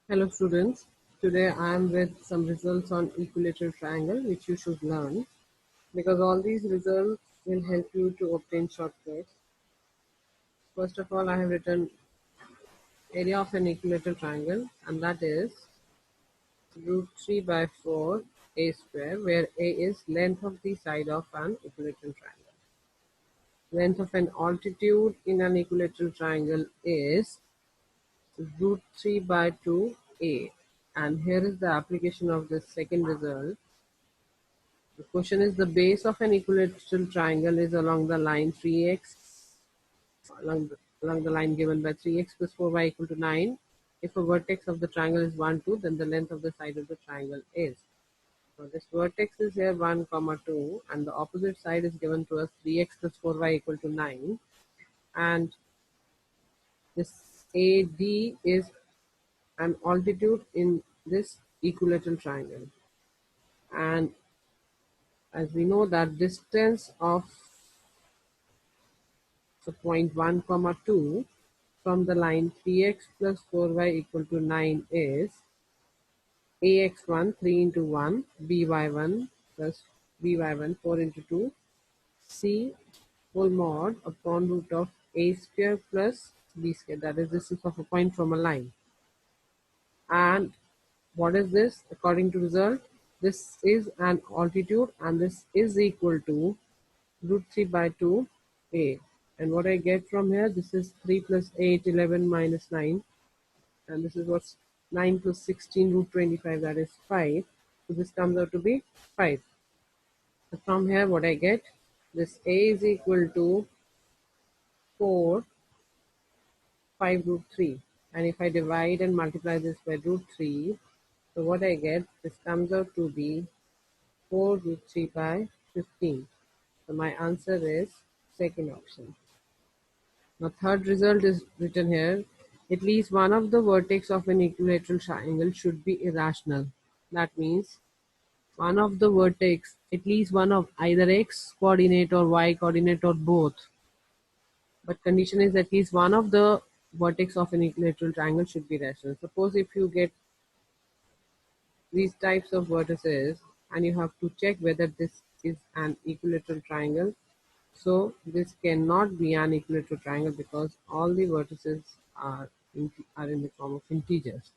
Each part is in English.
Hello students, today I am with some results on equilateral triangle which you should learn because all these results will help you to obtain shortcuts. First of all, I have written area of an equilateral triangle and that is root 3 by 4 a square, where a is length of the side of an equilateral triangle. Length of an altitude in an equilateral triangle is root 3 by 2 a, and here is the application of the second result. The question is, the base of an equilateral triangle is along the line 3x, along the line given by 3x plus 4y equal to 9. If a vertex of the triangle is 1, 2, then the length of the side of the triangle is. So this vertex is here 1, 2, and the opposite side is given to us 3x plus 4y equal to 9. And this AD is an altitude in this equilateral triangle. And as we know that distance of point 1, 2 from the line 3x plus 4y equal to 9 is ax1 3 into 1 by1 plus by1 4 into 2 c whole mod upon root of a square plus b square, that is distance of a point from a line. And what is this according to result? This is an altitude and this is equal to root 3 by 2 a. And what I get from here, this is 3 plus 8, 11 minus 9. And this is what's 9 plus 16 root 25, that is 5. So this comes out to be 5. So from here what I get, this a is equal to 4, 5 root 3. And if I divide and multiply this by root 3, so what I get, this comes out to be 4 root 3 by 15. So my answer is second option. Now third result is written here. At least one of the vertex of an equilateral triangle should be irrational. That means one of the vertex, at least one of either x coordinate or y coordinate or both. But condition is at least one of the vertex of an equilateral triangle should be rational. Suppose if you get these types of vertices and you have to check whether this is an equilateral triangle. So this cannot be an equilateral triangle because all the vertices are in the form of integers.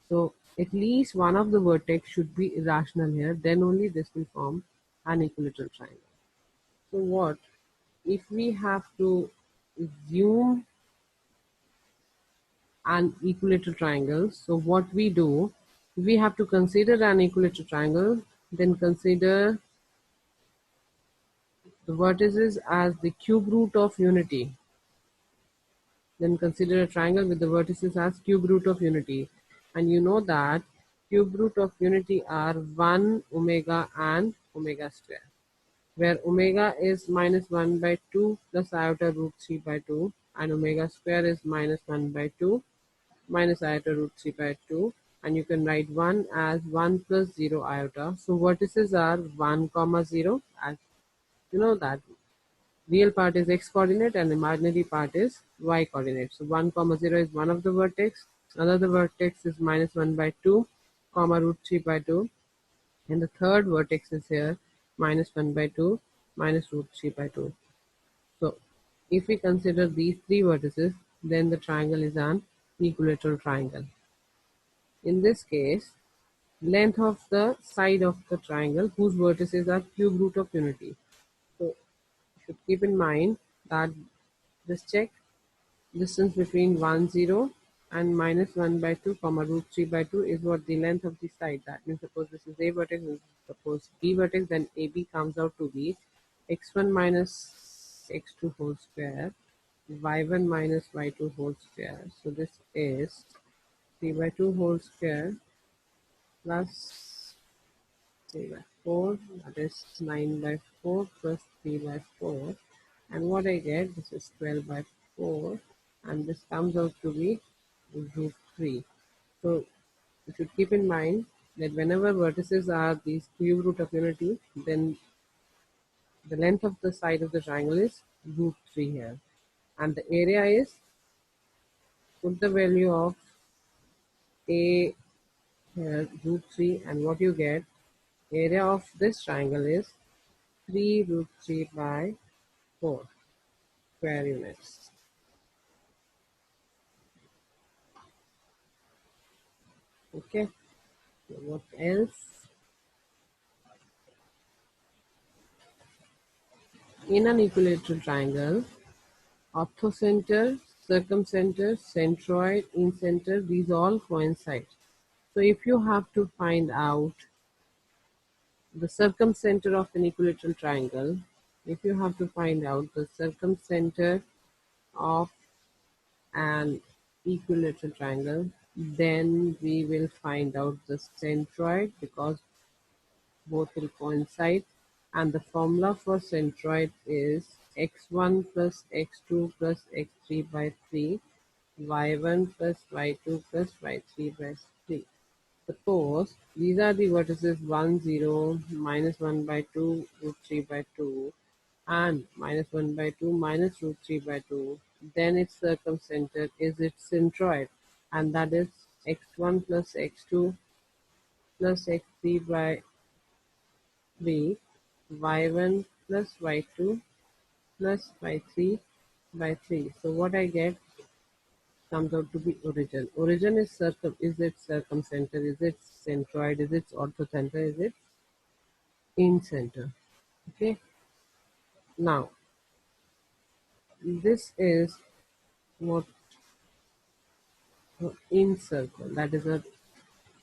So at least one of the vertex should be irrational here, then only this will form an equilateral triangle. So what if we have to assume an equilateral triangle? So what we do, we have to consider an equilateral triangle, then consider the vertices as the cube root of unity. Then consider a triangle with the vertices as cube root of unity. And you know that cube root of unity are 1, omega and omega square, where omega is minus 1 by 2 plus iota root 3 by 2 and omega square is minus 1 by 2 minus iota root 3 by 2, and you can write 1 as 1 plus 0 iota. So vertices are 1, 0, as you know that real part is x coordinate and imaginary part is y coordinate. So 1, 0 is one of the vertex. Another vertex is minus 1 by 2, root 3 by 2. And the third vertex is here minus 1 by 2, minus root 3 by 2. So if we consider these three vertices, then the triangle is an equilateral triangle. In this case, length of the side of the triangle whose vertices are cube root of unity. So you should keep in mind that just check distance between 1, 0 and minus 1 by 2 comma root 3 by 2 is what the length of the side. That means suppose this is a vertex and suppose b vertex, then AB comes out to be x1 minus x2 whole square, y1 minus y2 whole square. So this is 3 by 2 whole square plus 3 by 4, that is 9 by 4 plus 3 by 4. And what I get, this is 12 by 4 and this comes out to be root 3. So you should keep in mind that whenever vertices are these cube root of unity, then the length of the side of the triangle is root 3 here. And the area is, put the value of a here root 3, and what you get, area of this triangle is 3 root 3 by 4 square units. Okay, so what else? In an equilateral triangle, orthocenter, circumcenter, centroid, incenter, these all coincide. So if you have to find out the circumcenter of an equilateral triangle, if you have to find out the circumcenter of an equilateral triangle, then we will find out the centroid, because both will coincide, and the formula for centroid is x1 plus x2 plus x3 by 3, y1 plus y2 plus y3 by 3. Suppose these are the vertices 1, 0, minus 1 by 2, root 3 by 2, and minus 1 by 2 minus root 3 by 2, then its circumcenter is its centroid, and that is x1 plus x2 plus x3 by 3, y1 plus y2 plus y3 by 3. So what I get comes out to be origin. Origin is its circumcenter, is its centroid, is its orthocenter, is its incenter. Okay. Now this is what incircle. That is a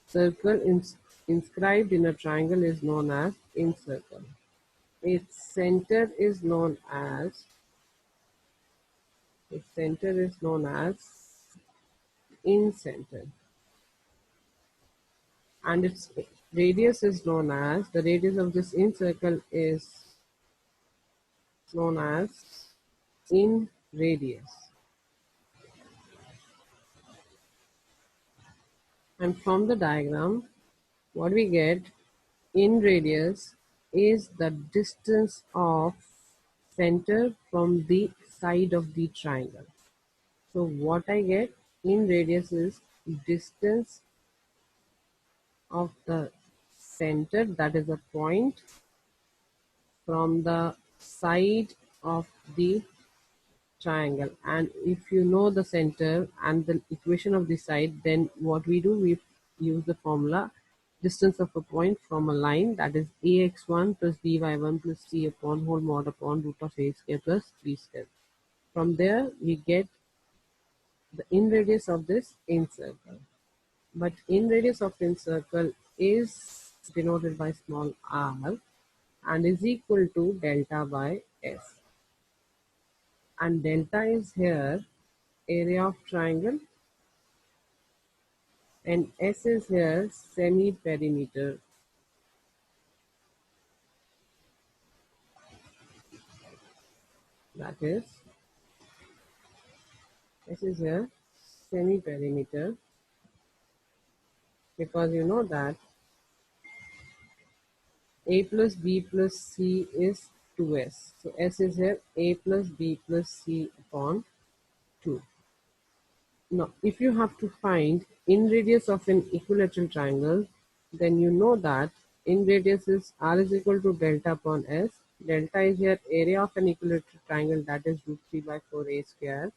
circle inscribed in a triangle is known as incircle. Its center is known as incenter, and its radius is known as, the radius of this incircle is known as in radius. And from the diagram, what we get, in radius is the distance of center from the side of the triangle. So what I get, in radius is distance of the center, that is a point, from the side of the triangle. And if you know the center and the equation of the side, then what we do, we use the formula distance of a point from a line, that is ax1 plus by1 plus c upon whole mod upon root of a square plus b square. From there we get the in radius of this incircle. But in radius of incircle is denoted by small r and is equal to delta by s. And delta is here area of triangle, and S is here semi perimeter. That is, S is here semi perimeter, because you know that A plus B plus C is 2S. So S is here A plus B plus C upon 2. Now, if you have to find in radius of an equilateral triangle, then you know that in radius is R is equal to delta upon S. Delta is here area of an equilateral triangle, that is root 3 by 4 A square.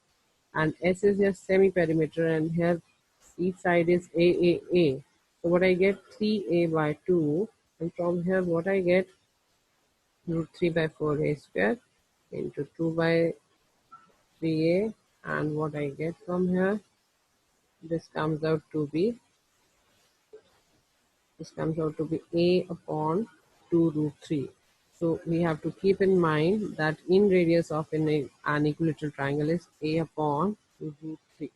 And S is here semi perimeter, and here each side is A. So what I get, 3A by 2, and from here what I get, root 3 by 4 A square into 2 by 3A, and what I get from here, this comes out to be A upon 2 root 3. So we have to keep in mind that in radius of an equilateral triangle is A upon 2 root 3.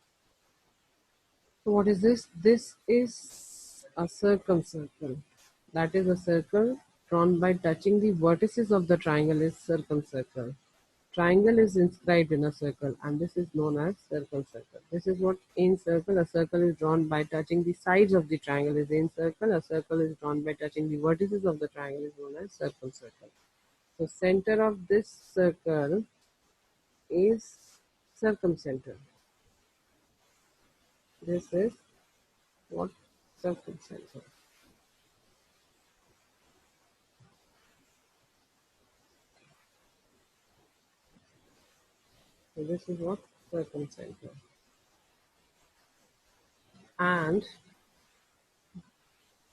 So what is this? This is a circumcircle. That is, a circle drawn by touching the vertices of the triangle is circumcircle. Triangle is inscribed in a circle, and this is known as circumcircle. This is what incircle. A circle is drawn by touching the sides of the triangle is incircle. A circle is drawn by touching the vertices of the triangle is known as circumcircle. So center of this circle is circumcenter. This is what? Circumcenter. So this is what? Circumcenter. And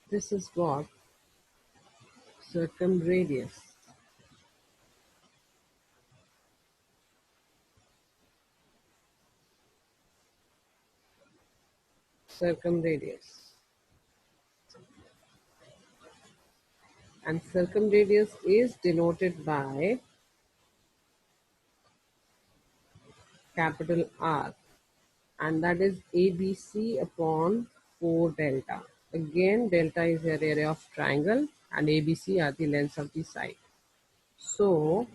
this is what? Circum radius. Circum radius. And circum radius is denoted by capital R, and that is ABC upon 4 delta. Again, delta is the area of triangle and ABC are the lengths of the side. So,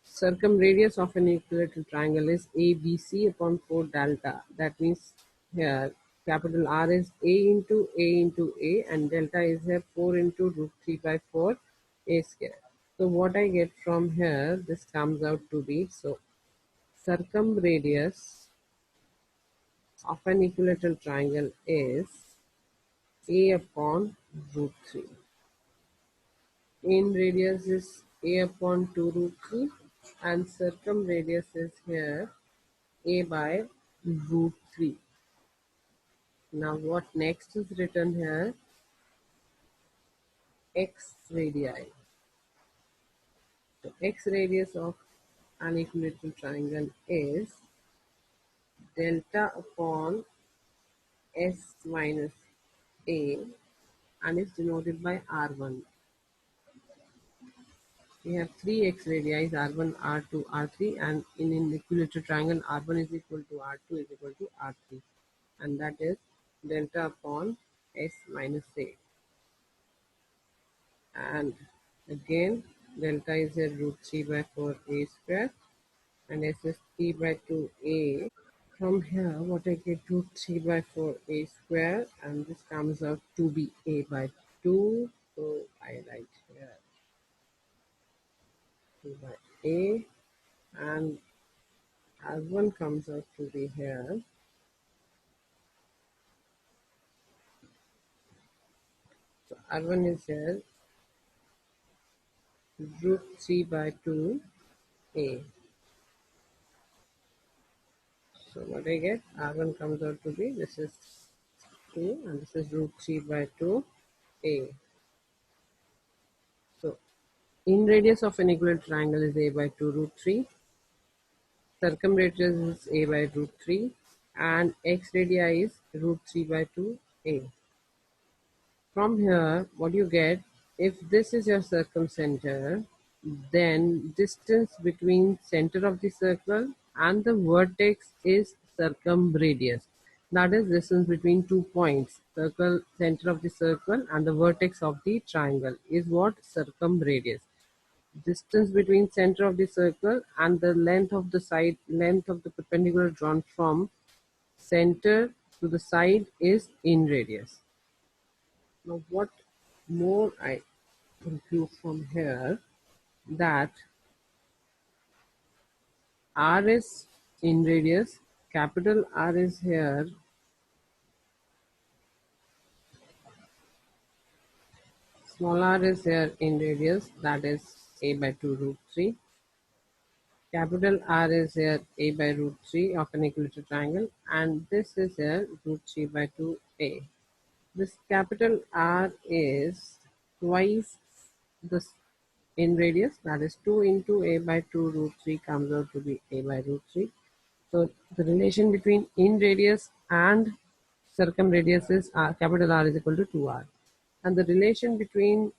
circumradius of an equilateral triangle is ABC upon 4 delta. That means here capital R is A into A and delta is here 4 into root 3 by 4 A square. So what I get from here, this comes out to be, so circumradius of an equilateral triangle is A upon root 3. In radius is A upon 2 root 3 and circumradius is here A by root 3. Now what next is written here? X radii. So x radius of an equilateral triangle is delta upon S minus A and is denoted by R1. We have three x radii, R1, R2, R3, and in an equilateral triangle, R1 is equal to R2 is equal to R3, and that is delta upon S minus A. And again, delta is a root 3 by 4 A square, and S is 3 by 2 A. From here, what I get root 3 by 4 A square, and this comes out to be A by 2. So I write here 2 by A, and R1 comes out to be here. So R1 is here root 3 by 2 A. So what I get, R1 comes out to be, this is 2 and this is root 3 by 2 A. So in radius of an equilateral triangle is A by 2 root 3. Circumradius is A by root 3 and x radii is root 3 by 2 A. From here, what you get, if this is your circumcenter, then distance between center of the circle and the vertex is circumradius. That is distance between 2 points, circle, center of the circle and the vertex of the triangle is what? Circumradius. Distance between center of the circle and the length of the side, length of the perpendicular drawn from center to the side is in radius. Now what more I conclude from here, that R is in radius, capital R is here, small r is here in radius, that is A by 2 root 3. Capital R is here A by root 3 of an equilateral triangle, and this is here root 3 by 2 A. This capital R is twice this in radius, that is 2 into A by 2 root 3 comes out to be A by root 3. So the relation between in radius and circumradius is capital R is equal to 2R. And the relation between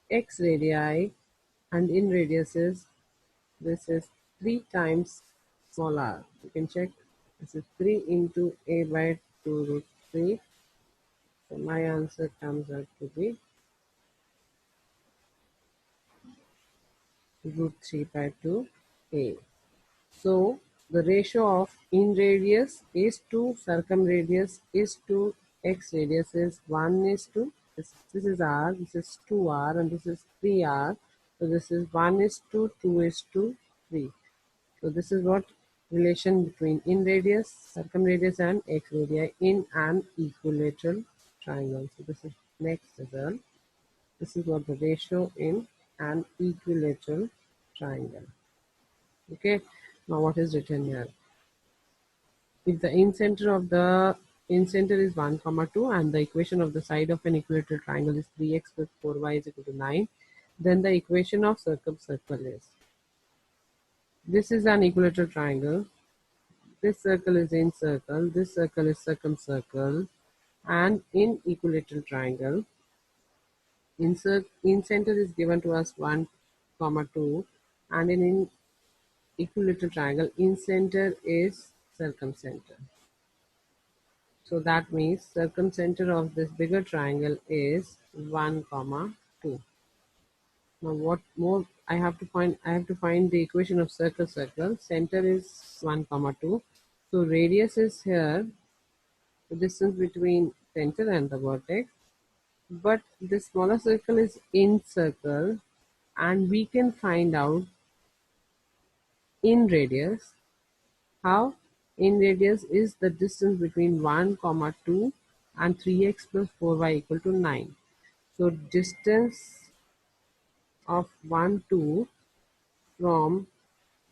x radii and in radius is, this is 3 times small r. You can check, this is 3 into A by 2 root 3. So my answer comes out to be root 3 by 2 A. So the ratio of in radius is to circumradius is to x radius is 1 is to, this is r, this is 2r and this is 3r. So this is 1 is to 2 is to 3. So this is what relation between in radius, circumradius and x radii in an equilateral triangle. So this is next result. This is what the ratio in an equilateral triangle. Okay, now what is written here? If the incenter is 1 comma 2 and the equation of the side of an equilateral triangle is 3x plus 4y is equal to 9, then the equation of circumcircle is, this is an equilateral triangle, this circle is in circle, this circle is circumcircle, and in equilateral triangle, in center is given to us 1 comma 2, and in equilateral triangle in center is circumcenter. So that means circumcenter of this bigger triangle is 1 comma 2. Now what more I have to find? I have to find the equation of circle. Center is 1 comma 2. So radius is here, the distance between center and the vertex. But the smaller circle is in circle, and we can find out in radius. How? In radius is the distance between 1 comma 2 and 3x plus 4y equal to 9. So distance of 1 2 from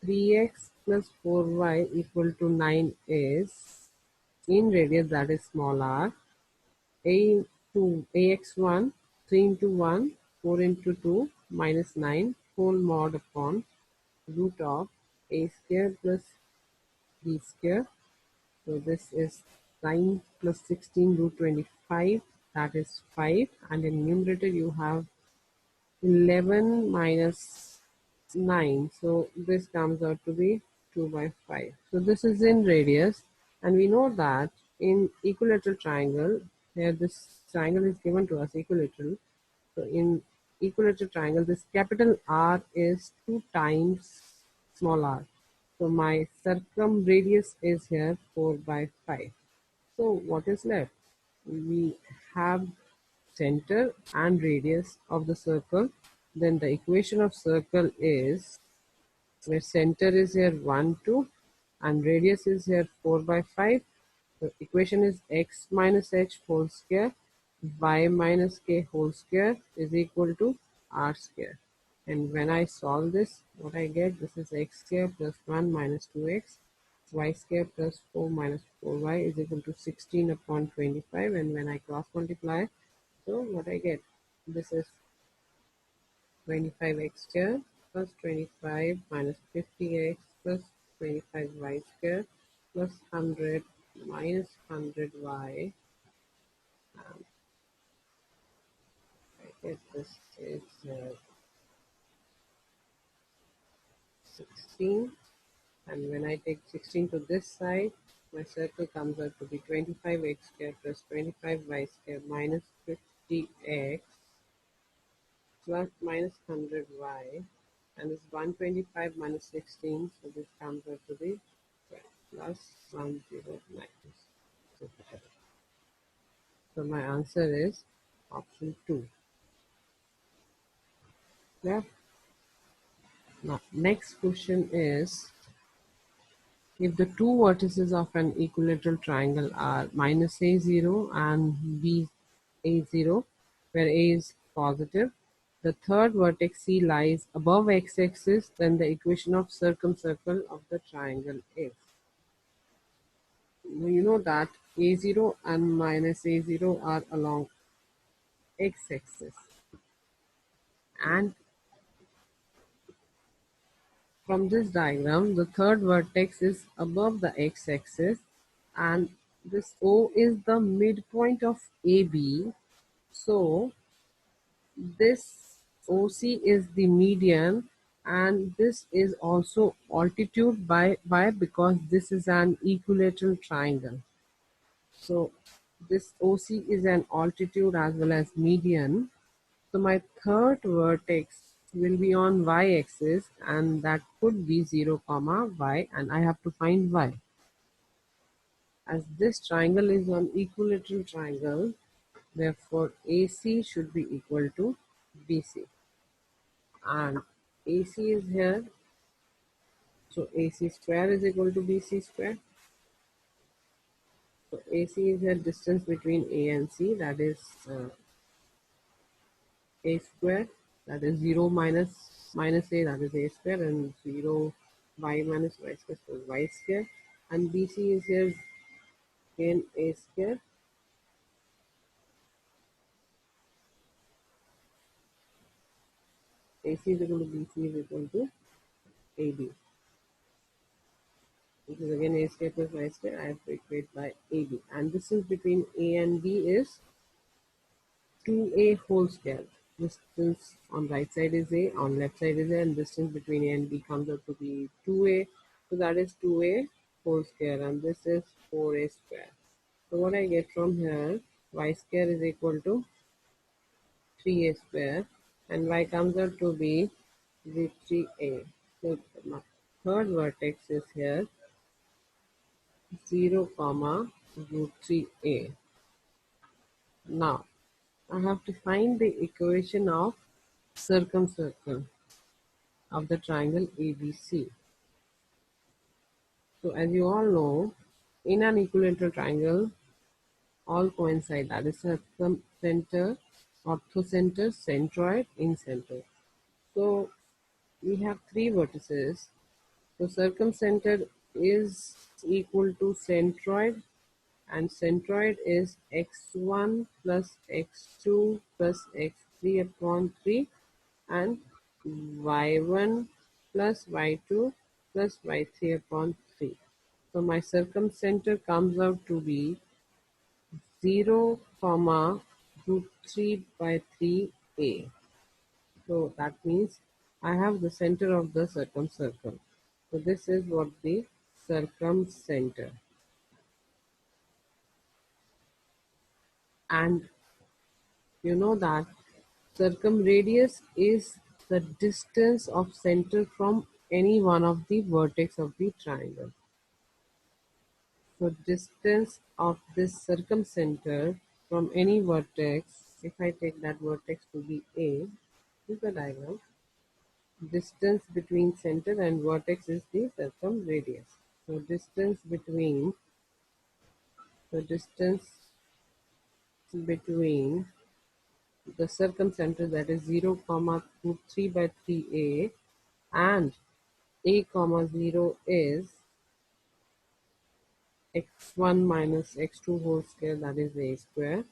3x plus 4y equal to 9 is, in radius, that is small r, a to ax1, 3 into 1, 4 into 2 minus 9 whole mod upon root of a square plus b square. So this is 9 plus 16 root 25, that is 5, and in numerator you have 11 minus 9, so this comes out to be 2 by 5. So this is in radius, and we know that in equilateral triangle, here this triangle is given to us equilateral. So in equilateral triangle, this capital R is 2 times small r. So my circumradius is here 4 by 5. So what is left? We have center and radius of the circle. Then the equation of circle is, where center is here 1 2 and radius is here 4 by 5. The equation is x minus h whole square y minus k whole square is equal to r square. And when I solve this, what I get, this is x square plus 1 minus 2x, y square plus 4 minus 4y is equal to 16 upon 25. And when I cross multiply, so what I get, this is 25x square plus 25 minus 50x plus 25y square plus 100 minus 100y. I get this is 16, and when I take 16 to this side, my circle comes out to be 25x square plus 25y square minus 50x plus minus 100y, and it's 125 minus 16, so this comes out to be 12 plus 109. So my answer is option 2. Yeah. Now next question is, if the two vertices of an equilateral triangle are minus a0 and b a0, where a is positive, the third vertex C lies above x-axis, then the equation of circumcircle of the triangle is. Now you know that a0 and minus a0 are along x-axis, and from this diagram, the third vertex is above the x-axis, and this O is the midpoint of AB. So this OC is the median, and this is also altitude by because this is an equilateral triangle. So this OC is an altitude as well as median. So my third vertex will be on y-axis, and that could be 0 comma y, and I have to find y. As this triangle is an equilateral triangle, therefore AC should be equal to BC, and AC is here, So AC square is equal to BC square. So AC is the distance between A and C, that is A square, that is 0 minus A, that is A square, and 0 y minus y square, so y square. And BC is here again A square. AC is equal to BC is equal to AB. This is again A square plus y square. I have to equate by AB. And distance between A and B is 2A whole square. Distance on right side is A, on left side is A, and distance between A and B comes out to be 2A. So that is 2A whole square, and this is 4A square. So what I get from here, y square is equal to 3A square, and y comes out to be the 3A. So my third vertex is here 0 comma root 3A. Now I have to find the equation of circumcircle of the triangle ABC. So as you all know, in an equilateral triangle, all coincide, that is circumcenter, orthocenter, centroid, incenter. So we have three vertices. So circumcenter is equal to centroid, and centroid is x1 plus x2 plus x3 upon 3, and y1 plus y2 plus y3 upon 3. So my circumcenter comes out to be 0 comma root 3 by 3a. So that means I have the center of the circumcircle. So this is what the circumcenter. And you know that circumradius is the distance of center from any one of the vertex of the triangle. So distance of this circumcenter from any vertex, if I take that vertex to be A, this is the diagram. Distance between center and vertex is the circumradius. So distance between the circumcenter, that is 0 comma root 3 by 3a, and a comma 0 is x1 minus x2 whole square, that is a square,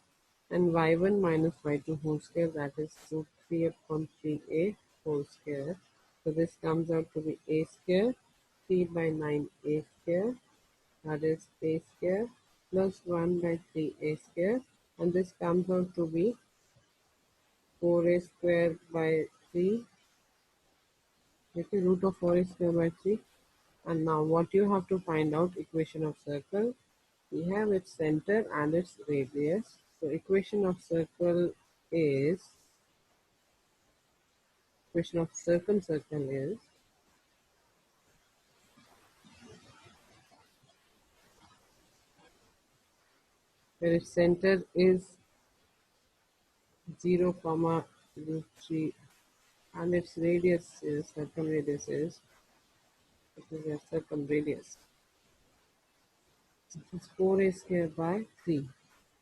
and y1 minus y2 whole square, that is root 3 upon 3a whole square. So this comes out to be a square, 3 by 9 a square, that is a square, plus 1 by 3a square, and this comes out to be 4a square by 3, which is root of 4a square by 3. And now what you have to find out, equation of circle. We have its center and its radius. So equation of circumcircle is, where its center is 0 comma root 3, and its radius is, circumradius is, this is a circumradius. It is 4a square by 3.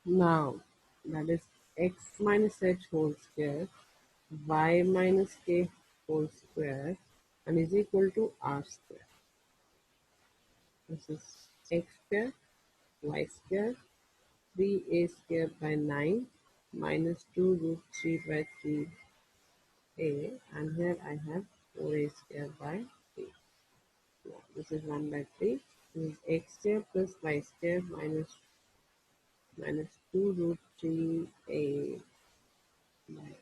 Now that is x minus h whole square, y minus k whole square, and is equal to r square. This is x square, y square, 3a square by 9 minus 2 root 3 by 3a, and here I have 4a square by 3. Yeah, this is 1 by 3. This is x square plus y square minus 2 root 3a by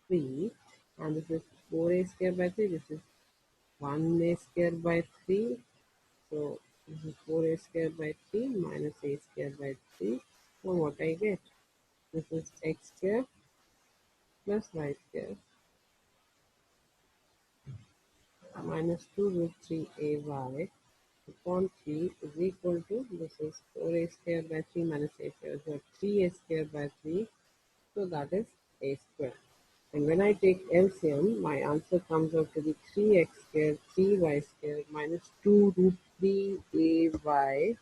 3, and this is 4a square by 3. This is 1a square by 3. So this is 4a square by 3 minus a square by 3. So what I get? This is x square plus y square minus 2 root 3ay upon 3 is equal to, this is 4a square by 3 minus a square, so 3a square by 3, so that is a square. And when I take LCM, my answer comes out to be 3x squared 3y squared minus 2 root 3ay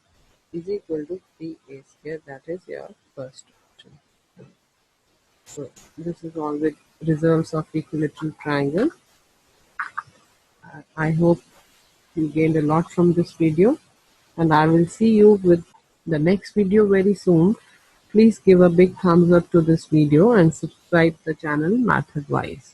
is equal to 3a squared. That is your first option. So this is all the results of equilateral triangle. I hope you gained a lot from this video, and I will see you with the next video very soon. Please give a big thumbs up to this video and subscribe the channel Math Advice.